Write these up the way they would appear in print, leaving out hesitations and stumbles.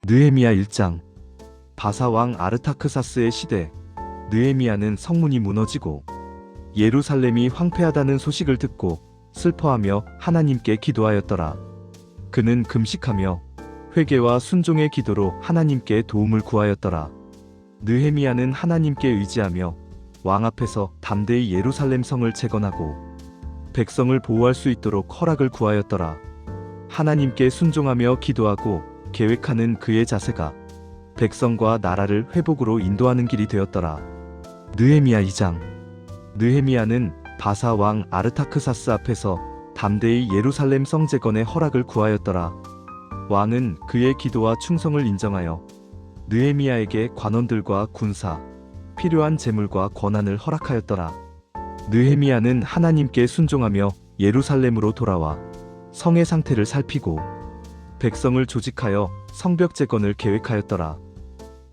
느헤미야 1장. 바사 왕 아르타크사스의 시대. 느헤미야는 성문이 무너지고 예루살렘이 황폐하다는 소식을 듣고 슬퍼하며 하나님께 기도하였더라. 그는 금식하며 회개와 순종의 기도로 하나님께 도움을 구하였더라. 느헤미야는 하나님께 의지하며 왕 앞에서 담대히 예루살렘 성을 재건하고 백성을 보호할 수 있도록 허락을 구하였더라. 하나님께 순종하며 기도하고 계획하는 그의 자세가 백성과 나라를 회복으로 인도하는 길이 되었더라. 느헤미야 2장. 느헤미야는 바사 왕 아르타크사스 앞에서 담대히 예루살렘 성 재건의 허락을 구하였더라. 왕은 그의 기도와 충성을 인정하여 느헤미야에게 관원들과 군사, 필요한 재물과 권한을 허락하였더라. 느헤미야는 하나님께 순종하며 예루살렘으로 돌아와 성의 상태를 살피고 백성을 조직하여 성벽 재건을 계획하였더라.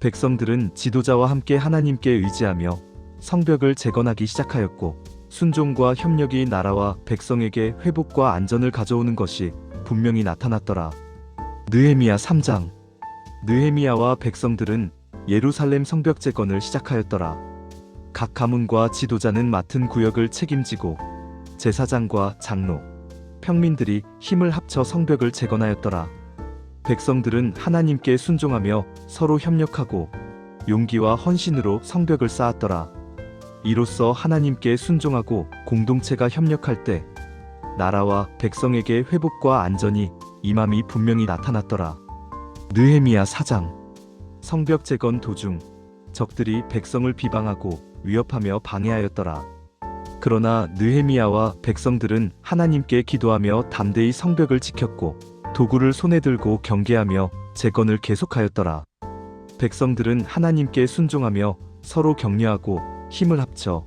백성들은 지도자와 함께 하나님께 의지하며 성벽을 재건하기 시작하였고 순종과 협력이 나라와 백성에게 회복과 안전을 가져오는 것이 분명히 나타났더라. 느헤미야 3장. 느헤미야와 백성들은 예루살렘 성벽 재건을 시작하였더라. 각 가문과 지도자는 맡은 구역을 책임지고 제사장과 장로, 평민들이 힘을 합쳐 성벽을 재건하였더라. 백성들은 하나님께 순종하며 서로 협력하고 용기와 헌신으로 성벽을 쌓았더라. 이로써 하나님께 순종하고 공동체가 협력할 때 나라와 백성에게 회복과 안전이 임함이 분명히 나타났더라. 느헤미야 4장. 성벽 재건 도중 적들이 백성을 비방하고 위협하며 방해하였더라. 그러나 느헤미야와 백성들은 하나님께 기도하며 담대히 성벽을 지켰고 도구를 손에 들고 경계하며 재건을 계속하였더라. 백성들은 하나님께 순종하며 서로 격려하고 힘을 합쳐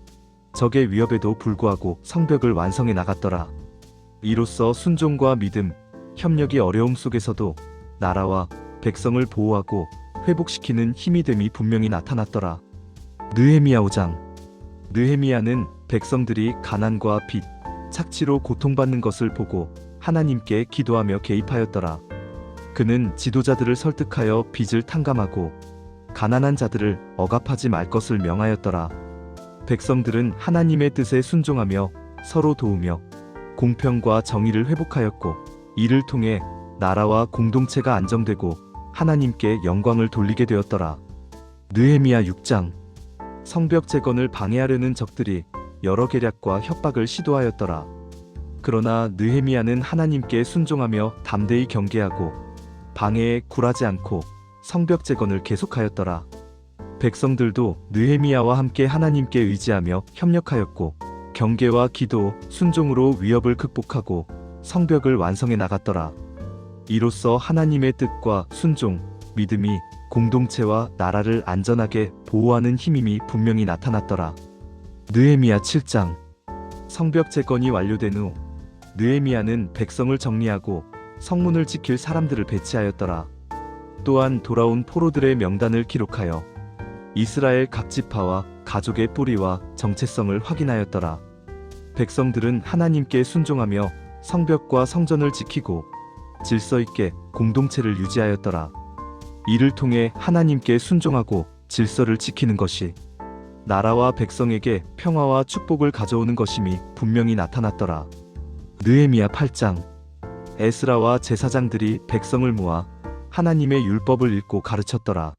적의 위협에도 불구하고 성벽을 완성해 나갔더라. 이로써 순종과 믿음, 협력이 어려움 속에서도 나라와 백성을 보호하고 회복시키는 힘이 됨이 분명히 나타났더라. 느헤미야 5장. 느헤미야는 백성들이 가난과 빚, 착취로 고통받는 것을 보고 하나님께 기도하며 개입하였더라. 그는 지도자들을 설득하여 빚을 탕감하고 가난한 자들을 억압하지 말 것을 명하였더라. 백성들은 하나님의 뜻에 순종하며 서로 도우며 공평과 정의를 회복하였고 이를 통해 나라와 공동체가 안정되고 하나님께 영광을 돌리게 되었더라. 느헤미야 6장. 성벽 재건을 방해하려는 적들이 여러 계략과 협박을 시도하였더라. 그러나 느헤미야는 하나님께 순종하며 담대히 경계하고 방해에 굴하지 않고 성벽 재건을 계속하였더라. 백성들도 느헤미야와 함께 하나님께 의지하며 협력하였고 경계와 기도, 순종으로 위협을 극복하고 성벽을 완성해 나갔더라. 이로써 하나님의 뜻과 순종, 믿음이 공동체와 나라를 안전하게 보호하는 힘임이 분명히 나타났더라. 느헤미야 7장. 성벽 재건이 완료된 후 느헤미야는 백성을 정리하고 성문을 지킬 사람들을 배치하였더라. 또한 돌아온 포로들의 명단을 기록하여 이스라엘 각 지파와 가족의 뿌리와 정체성을 확인하였더라. 백성들은 하나님께 순종하며 성벽과 성전을 지키고 질서 있게 공동체를 유지하였더라. 이를 통해 하나님께 순종하고 질서를 지키는 것이 나라와 백성에게 평화와 축복을 가져오는 것임이 분명히 나타났더라. 느헤미야 8장. 에스라와 제사장들이 백성을 모아 하나님의 율법을 읽고 가르쳤더라.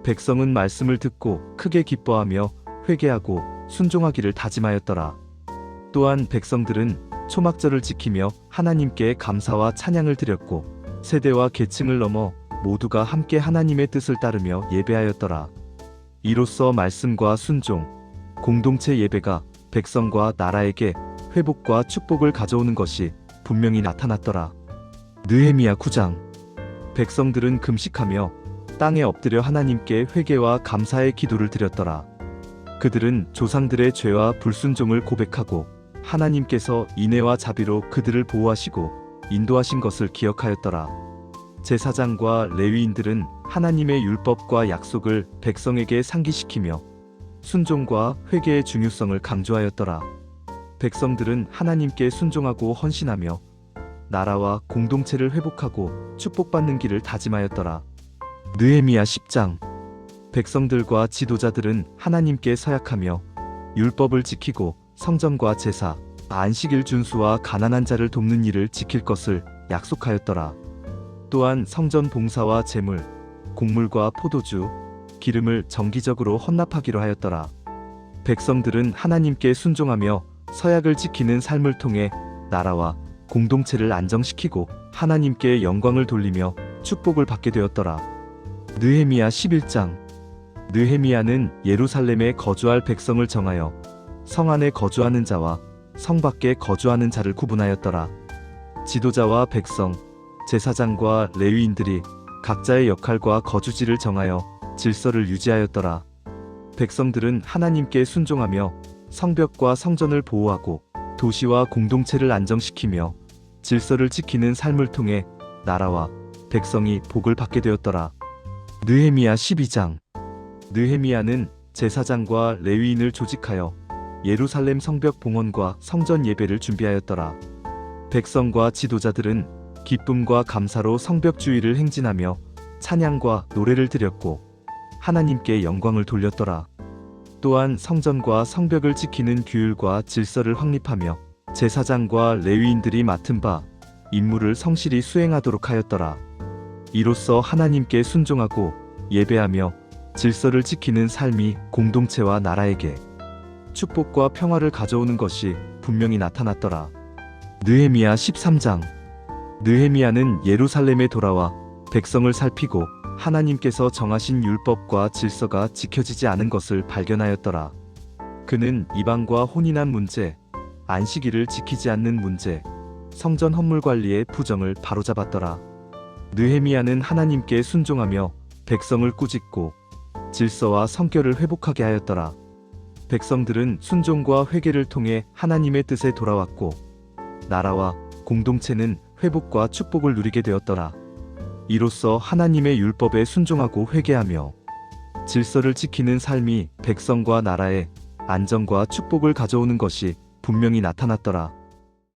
백성은 말씀을 듣고 크게 기뻐하며 회개하고 순종하기를 다짐하였더라. 또한 백성들은 초막절을 지키며 하나님께 감사와 찬양을 드렸고 세대와 계층을 넘어 모두가 함께 하나님의 뜻을 따르며 예배하였더라. 이로써 말씀과 순종, 공동체 예배가 백성과 나라에게 회복과 축복을 가져오는 것이 분명히 나타났더라. 느헤미야 9장. 백성들은 금식하며 땅에 엎드려 하나님께 회개와 감사의 기도를 드렸더라. 그들은 조상들의 죄와 불순종을 고백하고 하나님께서 인애와 자비로 그들을 보호하시고 인도하신 것을 기억하였더라. 제사장과 레위인들은 하나님의 율법과 약속을 백성에게 상기시키며 순종과 회개의 중요성을 강조하였더라. 백성들은 하나님께 순종하고 헌신하며 나라와 공동체를 회복하고 축복받는 길을 다짐하였더라. 느헤미야 10장. 백성들과 지도자들은 하나님께 서약하며 율법을 지키고 성전과 제사, 안식일 준수와 가난한 자를 돕는 일을 지킬 것을 약속하였더라. 또한 성전 봉사와 제물, 곡물과 포도주, 기름을 정기적으로 헌납하기로 하였더라. 백성들은 하나님께 순종하며 서약을 지키는 삶을 통해 나라와 공동체를 안정시키고 하나님께 영광을 돌리며 축복을 받게 되었더라. 느헤미야 11장. 느헤미야는 예루살렘에 거주할 백성을 정하여 성 안에 거주하는 자와 성 밖에 거주하는 자를 구분하였더라. 지도자와 백성, 제사장과 레위인들이 각자의 역할과 거주지를 정하여 질서를 유지하였더라. 백성들은 하나님께 순종하며 성벽과 성전을 보호하고 도시와 공동체를 안정시키며 질서를 지키는 삶을 통해 나라와 백성이 복을 받게 되었더라. 느헤미야 12장. 느헤미야는 제사장과 레위인을 조직하여 예루살렘 성벽 봉헌과 성전 예배를 준비하였더라. 백성과 지도자들은 기쁨과 감사로 성벽 주위를 행진하며 찬양과 노래를 드렸고 하나님께 영광을 돌렸더라. 또한 성전과 성벽을 지키는 규율과 질서를 확립하며 제사장과 레위인들이 맡은 바 임무를 성실히 수행하도록 하였더라. 이로써 하나님께 순종하고 예배하며 질서를 지키는 삶이 공동체와 나라에게 축복과 평화를 가져오는 것이 분명히 나타났더라. 느헤미야 13장. 느헤미야는 예루살렘에 돌아와 백성을 살피고 하나님께서 정하신 율법과 질서가 지켜지지 않은 것을 발견하였더라. 그는 이방과 혼인한 문제, 안식일을 지키지 않는 문제, 성전 헌물 관리의 부정을 바로잡았더라. 느헤미야는 하나님께 순종하며 백성을 꾸짖고 질서와 성결을 회복하게 하였더라. 백성들은 순종과 회개를 통해 하나님의 뜻에 돌아왔고 나라와 공동체는 회복과 축복을 누리게 되었더라. 이로써 하나님의 율법에 순종하고 회개하며 질서를 지키는 삶이 백성과 나라에 안정과 축복을 가져오는 것이 분명히 나타났더라.